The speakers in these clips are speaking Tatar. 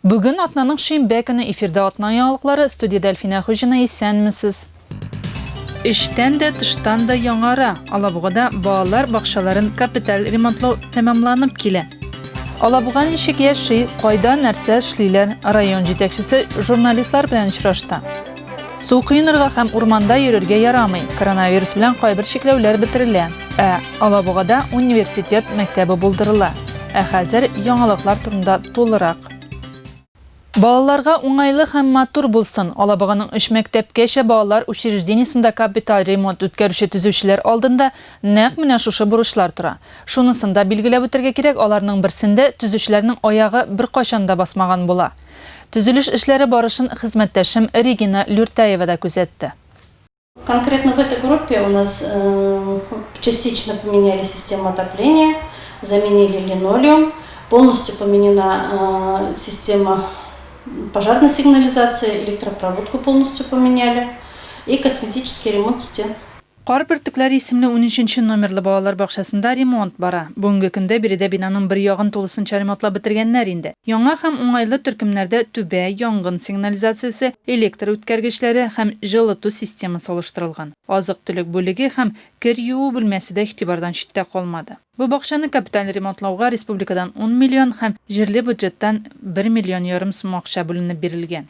Bugün Atnanın Şembe günü efirde Atnan yanlıqları studiyada Elfina Xujina esenmisiz? İşten de dıştan da yanara. Alabuğada bağlar bakşaların kapital remontlu tamamlanıp kile. Alabuğan işik yaşı, qayda нәрсе işliler, rayon jetekçisi jurnalistlar bilen işraşta. Su kıyınırga hem urmanda yürürge yaramay, koronavirus bilen qaybir şeklevler bitirile. Alabuğada universitet mektebi buldurula. Hazır yanılıqlar turunda to'liroq. Balalarga oңайлы һәм матур булсын. Алабуганың үш мәктәпкәчә балалар учреждениесендә капиталь ремонт үткәрүче төзүчеләр алдында нәкъ менә шушы бурычлар тора. Шунысын да билгеләп үтәргә кирәк, аларның берсендә төзүчеләрнең аягы бер кайчан да басмаган була. Төзелеш эшләре барышын хезмәттәшем Регина Люртаева да күзәтте. Конкретно в этой группе у нас частично поменяли систему отопления, заменили линолеум, полностью поменена система пожарной сигнализации, электропроводку полностью поменяли и косметический ремонт стен. Qar Bürtüklәр исемле 13-нче номерлы балалар бакчасында ремонт бара. Бүгенге көндә биредә бинаның бер ягын тулысынча ремонтлап бетергәннәр инде. Яңа һәм уңайлы төркемнәрдә түбә, янгын сигнализациясе, электр үткәргечләре һәм жылыту системасы олыштырылган. Азык-төлек бүлеге һәм кер юу бүлмәсе дә игътибардан читтә калмады. Бу бакчаны капиталь ремонтлауга республикадан 10 миллион һәм җирле бюджеттан 1,5 миллион сум акча бүленеп бирелгән.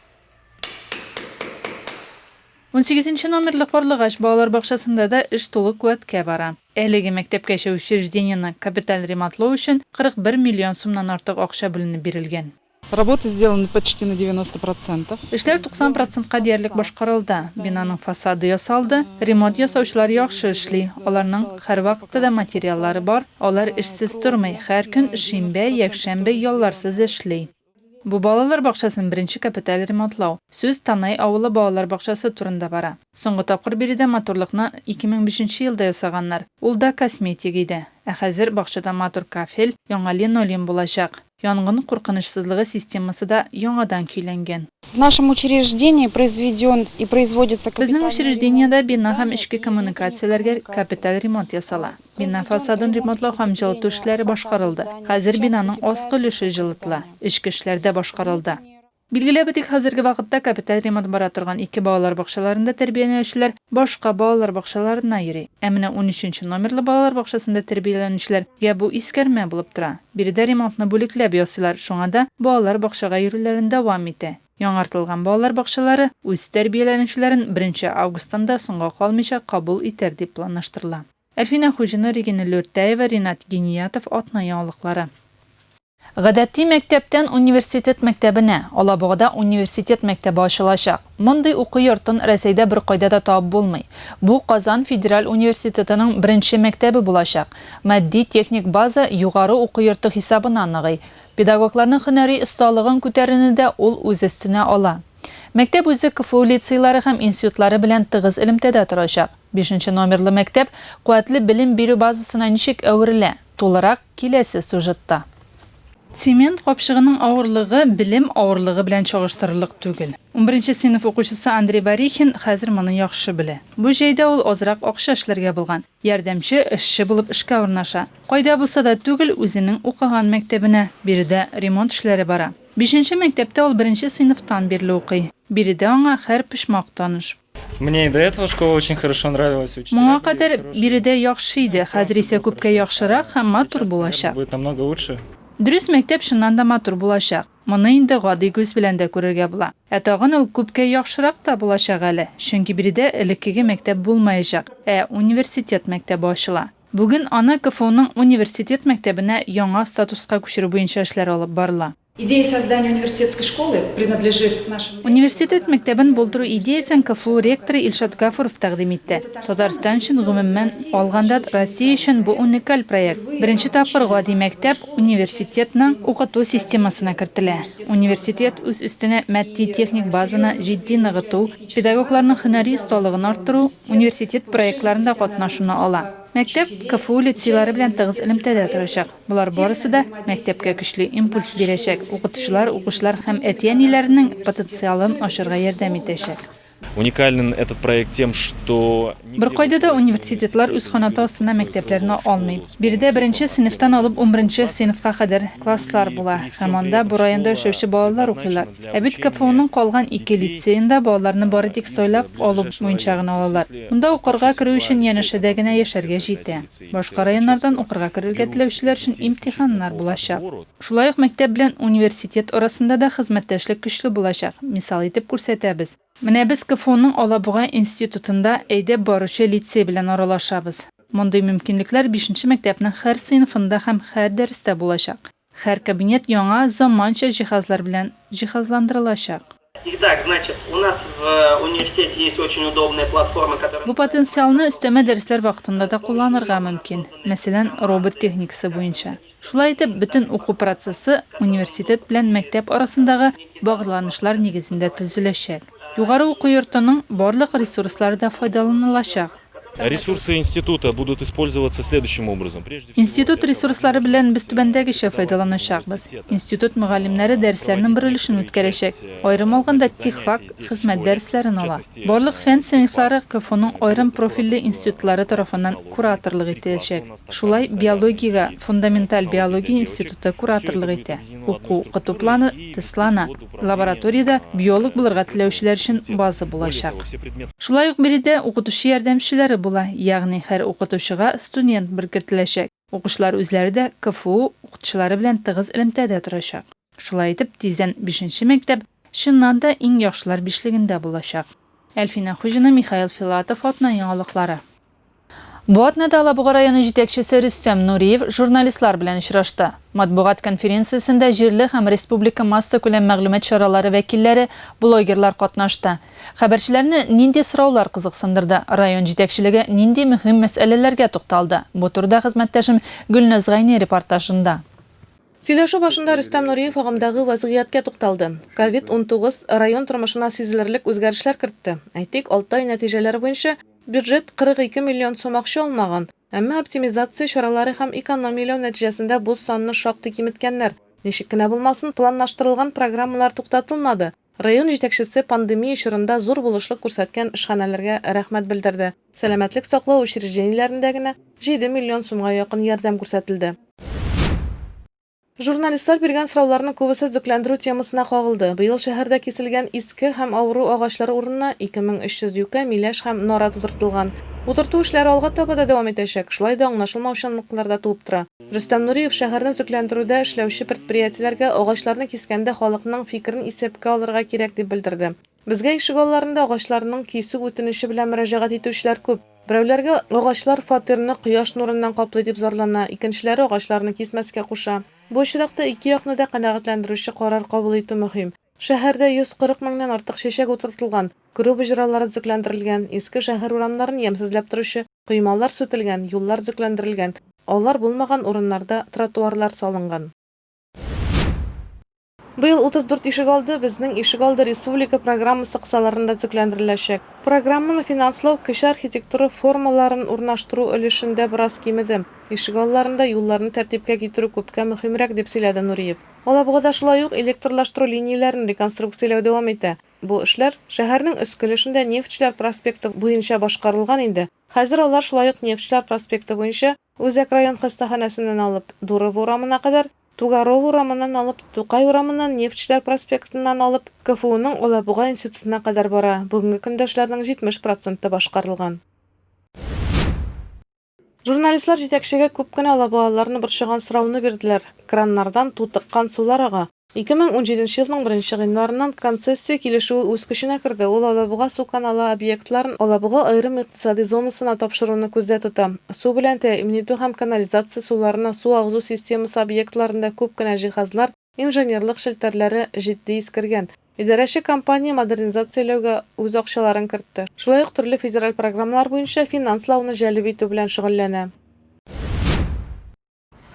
18-нче номерлы Карлыгач балалар бакчасында да эш тулы куәткә бара. Әлеге мәктәпкәчә учреждениене капиталь ремонтлау өчен 41 миллион сумнан артык акча бүленеп бирелгән. Работы сделаны почти на 90%. Эшләр 90%ка диярлек башкарылды. Бинаның фасады ясалды, ремонт ясаучылар яхшы эшли. Аларның һәр вакытта да материаллары бар. Алар эшсез тормый, һәр көн шимбә, якшәмбе ялларсыз эшли. Бу балалар бакчасын беренче капиталь ремонтлау. Сүз Танай авылы балалар бакчасы турында бара. Соңгы тапкыр биредә моторлыкны 2005 елда ясаганнар. Ул да косметик иде. Хәзер бакчада матур кафель, яңа линолеум булачак. Янгын куркынычсызлыгы системасы да яңадан көйләнгән. В нашем учреждении произведен и производится Безнең учреждениедә бина һәм эчке коммуникацияләргә капиталь ремонт ясала. Бина фасадын ремонтлау һәм җылыту эшләре башкарылды. Хәзер бинаның аскы өлеше җылытыла, эчке эшләр дә башкарылды. Билгеләп үтик, хәзерге вакытта капиталь ремонт бара торган 2 балалар бакчаларында тәрбияләнүчеләр башка балалар бакчаларына йөри. Ә менә 13-нче номерлы балалар бакчасында тәрбияләнүчеләргә бу искәрмә булып тора. Биредә ремонтны бүлекләп ясыйлар, шуңа да балалар бакчага йөрүләрен дәвам итә. Яңартылган балалар бакчалары үз тәрбияләнүчеләрен 1 августтан да соңга калмыйча кабул итәр дип планлаштырыла. Элфина Xujina, Регина Люртаева, Ринат Гениятов, Атна yanlıqları. Гадәти мәктәптән университет мәктәбенә, Алабугада университет мәктәбе ачылачак. Мондый уку йортын Рәсәйдә бер кайда да табып булмый. Бу Казан Федераль университетының беренче мәктәбе булачак. Матди техник база югары уку йорты хисабына ныгый. Педагогларның һөнәри осталыгын күтәрүне ул үз өстенә ала. Мәктәп үзе КФУ лицейлары һәм институтлары белән тыгыз элемтәдә торачак. 5-нче номерлы мәктәп куәтле белем бирү базасына ничек әверелә? Тулырак киләсе сюжетта. Цемент капшыгының авырлыгы белем авырлыгы белән чагыштырырлык түгел. 11-нче сыйныф укучысы Андрей Барихин хәзер моны яхшы белә. Бу җәйдә ул азрак акча эшләргә булган. Ярдәмче эшче булып эшкә урнаша. Кайда булса да түгел үзенең укыган мәктәбенә. Биредә ремонт эшләре бара. 5-нче мәктәптә ул 1-нче сыйныфтан бирле укый. Биредә аңа һәр пишмак таныш. Мне и до этого школа очень хорошо нравилась. Моңа кадәр биредә яхшы иде, хәзер исә күпкә яхшырак һәм матур булачак. Будет намного лучше. Дөрес, мәктәп шуннан да матур булачак. Моны инде гади күз белән дә күрергә була. Тагын ул күпкә яхшырак та булачак әле. Чөнки биредә элеккеге мәктәп булмаячак, университет мәктәбе ачыла. Бүген аны КФУның университет мәктәбенә яңа статуска күчерү буенча эшләр алып барыла. Идея создания университетской школы принадлежит нашему... Университет мәктәбен булдыру идеясын КФУ ректоры Илшат Гафуров тәкъдим итте. Татарстан өчен гомумән алганда Россия өчен бу уникаль проект. Беренче тапкыр гади мәктәп университетның укыту системасына кертелә. Университет үз өстенә матди техник базаны җитди ныгыту, педагогларның һөнәри осталыгын арттыру, университет проектларында катнашуны ала. Мәктәп КФУ лицейлары белән тыгыз элемтәдә торачак. Булар барысы да мәктәпкә көчле импульс бирәчәк. Укытучылар, укучылар һәм әти-әниләрнең потенциалын ашырга ярдәм итәчәк. Уникален этот проект тем, что... Bir qaydada universitetlar üz qanati ostida maktablarni olmaydi. Birida 1-sinfdan olib 11 sinfga qadar klasslar bo'la. Ham onda bu rayonda yashovchi bolalar o'qiylar. Abid KFU'ning qolgan 2 litseyinda bolalarni boridik so'ylab olib o'yinchog'ini olalar. Unda o'qirga kirish uchun yana shidagina yasharga jeti. Boshqa rayonlardan o'qirga kirishga tilovchilar uchun imtihonlar bo'lashaq. Shulay uq maktab bilan universitet orasida da xizmatdoshlik kuchli bo'lashaq. Misol etib ko'rsatamiz. Mana biz KFU'ning Olabug'a institutunda aydab boruvchi litsey bilan aralashabız. Bunday mümkinliklar 5-maktabning har sinfida ham har darsda bo'lashaq. Har kabinet yangi zamoncha jihozlar bilan jihozlantirilashaq. Итак, значит, у нас в университете есть очень удобная платформа, которая... Bu potensialni üstəmə dərslər vaxtında da kullanırğa mümkün. Məsələn, robot texnikası boyunca. Şulay etib bütün oxu prosesi universitet bilan məktəb arasındağı bağlanışlar negizində tüzüləcək. Yuqarı oxu yurtының barlıq resursları da faydalanılacaq. Ресурсы института будут использоваться следующим образом. İnstitut resurslары bilan biz tubandagıcha faydalanacaqbiz. İnstitut müəllimləri dərslərinin bir ülüşünü ötkərəcək. Ayrım olğanda texfak xizmət dərslərini ala. Barlıq fən sinifləri KFU'nun ayrım profilli institutları tərəfindən kuratorluq ediləcək. Şulay biologiya, fundamental biologiya institutu kuratorluq etdi. Oqu qıtuplanı, testlana, laboratoriyada biolog bulurğa tilovchilar üçün bazı bulacaq. Şulay uq birida o'qituvchi yordamchilari bo'la, ya'ni har o'qituvchiga student biriktirilacak. O'quvchilar o'zlari da KFU o'qituvchilari bilan tig'iz ilmda turashaq. Shulay etib tezdan 5-maktab shundan da eng yaxshilar 5ligida bo'lashaq. Elfina Xujina, Mikhail Filatov, Otna yangilıqlari. Bu atnada Olabug'a rayoni yetakchisi Rustam Nuriyev jurnalistlar bilan uchrashdi. Matbuot konferensiyasida yerli ham respublika massa ko'lam ma'lumot choralari vakillari, blogerlar qatnashdi. Xabarchilarni nindi so'rovlar qiziqsindirdi. Rayon yetakchiligi nindi muhim masalalarga to'xtaldi. Bu turda xizmatdoshim Gulnaz G'ayni reportajida. Сөйләшү башында Рөстәм Нуриев агымдагы вазгыятькә тукталды. COVID-19 район тормышына сизелерлек үзгәрешләр кертте. Әйтик, 6 ай нәтиҗәләре буенча бюджет 42 миллион сум акча алмаган. Әмма оптимизация чаралары һәм экономияләү нәтиҗәсендә бу санны шактый киметкәннәр. Ничек кенә булмасын, планлаштырылган программалар туктатылмады. Район җитәкчесе пандемия чорында зур булышлык күрсәткән эшханәләргә рәхмәт белдерде. Сәламәтлек саклау учреждениеләрендә генә 7 миллион сумга якын ярдәм күрсәтелде. Журналистлар биргән сорауларның күбесе төзекләндерү темасына кагылды. Быел шәһәрдә киселгән иске һәм авыру агачлары урынына 2300 юка, миләш һәм нора тутыртылган. Утырту эшләре алга таба да дәвам итәчәк. Шулай да аңлашылмаучанлыклар да туып тора. Рөстәм Нуриев шәһәрне төзекләндерүдә эшләүче предприятиеләргә агачларны кискәндә халыкның фикерен исәпкә алырга кирәк дип белдерде. Безгә ишек алларында агачларның кисү үтенече белән мөрәҗәгать итүчеләр күп. Берәүләргә агачлар фатирны кояш нурыннан каплый дип зарлана, икенчеләре агачларны кисмәскә куша. Бу очракта ике якны да канәгатьләндерүче карар кабул итү мөһим. Шәһәрдә 140 меңнән артык чәчәк утыртылган, күрү буҗралары төзекләндерелгән, иске шәһәр урамнарын ямсызлап торучы коймалар сүтелгән, юллар төзекләндерелгән. Алар булмаган урыннарда тротуарлар салынган. Быел 34 ишек алды безнең ишек алды республика программасы кысаларында төзекләндереләчәк. Программаны финанслау кеше архитектура формаларын урнаштыру өлешендә бераз кимеде. Ишек алларында юлларны тәртипкә китерү күпкә мөһимрәк дип сөйләде Нуриев. Алабугада шулай ук электрлаштыру линияләрен реконструкцияләү дәвам итә. Бу эшләр шәһәрнең өскелешендә Нефтьчеләр проспекты буенча башкарылган инде. Хәзер алар шулай ук Нефтьчеләр проспекты буенча Үзәк район хастаханәсеннән алып Дуров урамына кадәр, Тугаров урамыннан алып, Тукай урамыннан Нефтьчеләр проспектыннан алып, КФУның Олабуга институтына кадәр бара. Бүгенге көндә эшләрнең 70% башкарылган. Журналистлар җитәкчегә күп кенә Олабугаларны борчыган сорауны бирделәр. Краннардан тутыккан сулар ага. 2017 елның 1 гыйнварыннан концессия килешүе үз көченә керде. Ул Олабуга су каналы объектларын Олабуга аерым икътисади зонасына тапшыруны күздә тота. Су белән тәэмин итү һәм канализация суларына су агызу системасы объектларында күп кенә җиһазлар, инженерлык шелтәрләре җитди искергән. Идарәче компания модернизацияләүгә үз акчаларын кертте. Шулай ук төрле федераль программалар буенча финанслауны җәлеп итү белән шөгыльләнә.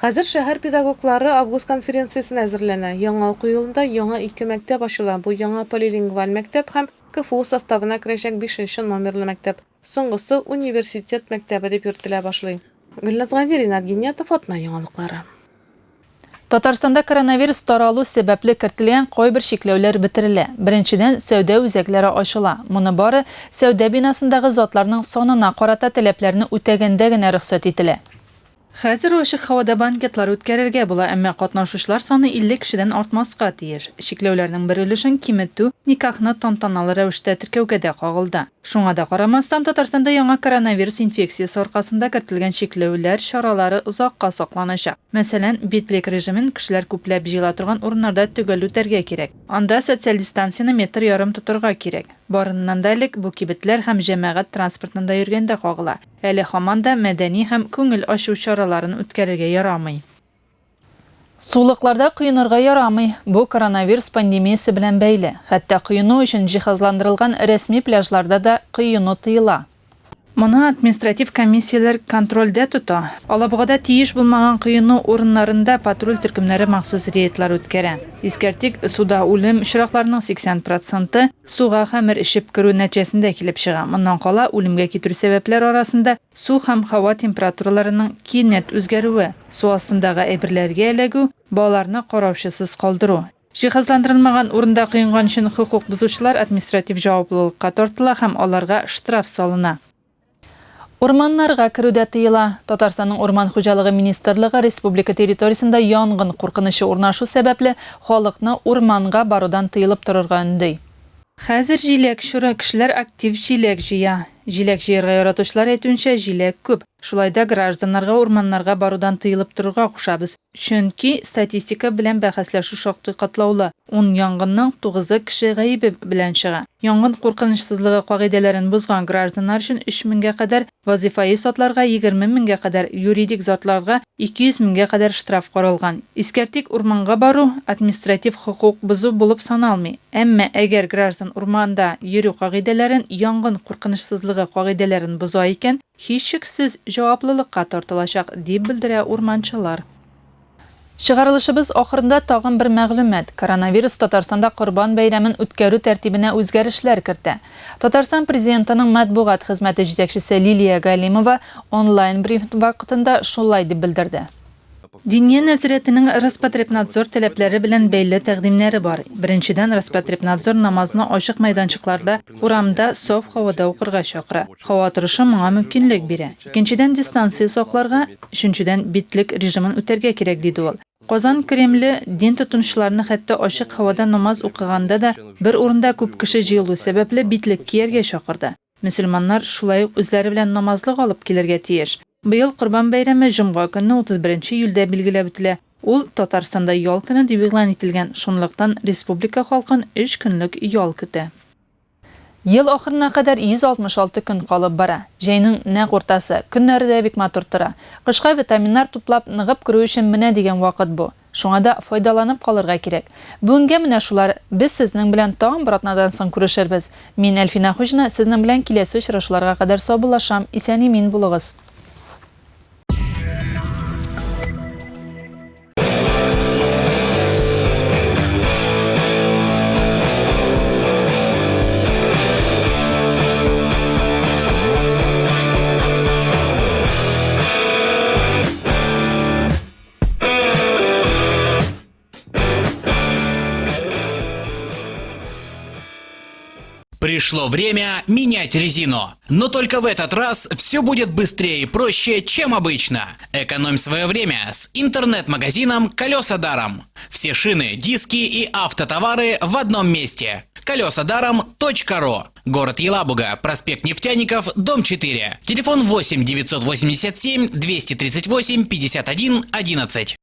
Хәзер шәһәр педагоглары август конференциясенә әзерләнә. Яңа уку елында яңа 2 мәктәп ачыла. Бу яңа полилингваль мәктәп һәм КФУ составына керәчәк 5-нче номерлы мәктәп. Соңгысы университет мәктәбе дип йөртелә башлый. Гөлназ Гайни, Ринат Генетов, Атна яңалыклары. Татарстанда коронавирус таралу сәбәпле кертелгән кайбер шикләүләр бетерелә. Беренчедән, сәүдә үзәкләре ачыла. Моны бары сәүдә бинасындагы затларның санына карата таләпләрне үтәгәндә генә рөхсәт ителә. Хәзер ачык һавада банкетлар үткәрергә була, әмма катнашучылар саны 50 кешедән артмаска тиеш. Шикләүләрнең бер өлешен киметү никахны тантаналы рәвештә теркәүгә дә кагылды. Шуңа да карамастан, Татарстанда яңа коронавирус инфекциясе аркасында кертелгән шикләүләр чаралары озакка сакланачак. Мәсәлән, битлек режимын кешеләр күпләп җыела торган урыннарда төгәл үтәргә кирәк. Анда социаль дистанцияны метр ярым тотарга кирәк. Барыннан да элек бу кибетләр һәм җәмәгать транспортында йөргәндә кагыла. Әле һаман да мәдәни һәм күңел ачу чараларын үткәрергә ярамый. Сулыкларда кыйнырга ярамый. Бу коронавирус пандемиясе белән бәйле. Хәтта кыйну өчен җиһазландырылган рәсми пляжларда да кыйну тыела. Моны административ комиссияләр контрольдә тота. Алабугада тиеш булмаган кыйну урыннарында патруль төркемнәре махсус рейдлар үткәрә. Искәртик, суда үлем очракларының 80% суга хәмер ишеп керү нәтиҗәсендә килеп чыга. Моннан кала үлемгә китерү сәбәпләре арасында су һәм һава температураларының кинәт үзгәрүе, су астындагы әйберләргә эләгү, балаларны караучысыз калдыру. Җиһазландырылмаган урында кыйнган өчен хукук бузучылар административ җаваплылыкка тартыла һәм аларга штраф салына. Урманнарга керүдә тыела. Татарстанның Урман хуҗалыгы министрлыгы республика территориясендә янгын куркынычы урнашу сәбәпле халыкны урманга барудан тыелып торырга өндәй. Хәзер җиләк чоры, кешеләр актив җиләк җыя. Җиләк җыярга яратучылар әйтүенчә, җиләк күп. Шулай да гражданнарга урманнарга барудан тыелып торырга кушабыз. Чөнки статистика белән бәхәсләшү шактый катлаулы. 10 янгынның 9-ы кеше гаибе белән чыга. Янгын куркынычсызлыгы кагыйдәләрен бузган гражданнар өчен 3 меңгә кадәр, вазифаи затларга 20 меңгә кадәр, юридик затларга 200 меңгә кадәр штраф каралган. Искәртик, урманга бару административ хукук бузу булып саналмый. Әмма әгәр граждан урманда йөрү кагыйдәләрен, янгын куркынычсызлыгы кагыйдәләрен буза икән, һичшиксез җаваплылыкка тартылачак, дип белдерә урманчылар. Чыгарылышыбыз ахырында тагын бер мәгълүмат. Коронавирус Татарстанда Корбан бәйрәмен үткәрү тәртибенә үзгәрешләр кертә. Татарстан президентының матбугат хезмәте җитәкчесе Лилия Галимова онлайн брифинг вакытында шулай дип белдерде. Диния нәзарәтенең Роспотребнадзор таләпләре белән бәйле тәкъдимнәре бар. Беренчедән, Роспотребнадзор намазны ачык мәйданчыкларда, урамда, саф һавада укырга чакыра. Һава торышы моңа мөмкинлек бирә. Икенчедән, дистанция сакларга, өченчедән, битлек режимын үтәргә кирәк диде ул. Казан Кремле дин тотынучыларны хәтта ачык һавада намаз укыганда да бер урында күп кеше җыелу сәбәпле битлек кияргә чакырды. Мөселманнар шулай ук үзләре белән намазлык алып килергә тиеш. Быел Корбан бәйрәме җомга көнне 31 июльдә билгеләп үтелә. Ул Татарстанда ял көне дип игълан ителгән. Шунлыктан республика халкын 3 көнлек ял көтә. Ел ахырына кадәр 166 көн калып бара. Җәйнең нәкъ уртасы, көннәре дә бик матур тора. Кышка витаминнар туплап ныгып керү өчен менә дигән вакыт бу. Шуңа да файдаланып калырга кирәк. Бүгенгә менә шулар. Без сезнең белән тагын бер атнадан соң күрешербез. Мин Әлфина Хуҗина, сезнең белән киләсе очрашуларга кадәр саубуллашам. Исән-имин булыгыз. Пришло время менять резину. Но только в этот раз все будет быстрее и проще, чем обычно. Экономь свое время с интернет-магазином «Колеса даром». Все шины, диски и автотовары в одном месте. колесадаром.ру. Город Елабуга, проспект Нефтяников, дом 4. Телефон 8 987 238 51 11.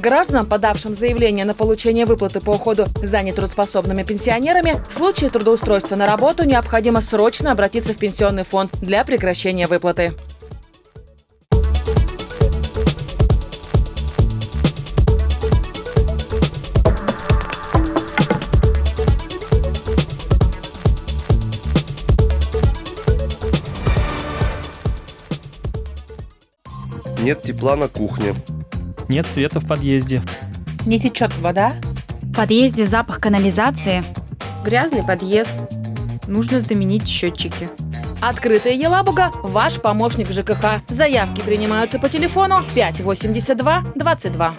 Гражданам, подавшим заявление на получение выплаты по уходу за нетрудоспособными пенсионерами, в случае трудоустройства на работу необходимо срочно обратиться в пенсионный фонд для прекращения выплаты. Нет тепла на кухне. Нет света в подъезде. Не течет вода. В подъезде запах канализации. Грязный подъезд. Нужно заменить счетчики. Открытая Елабуга – ваш помощник в ЖКХ. Заявки принимаются по телефону 582 22.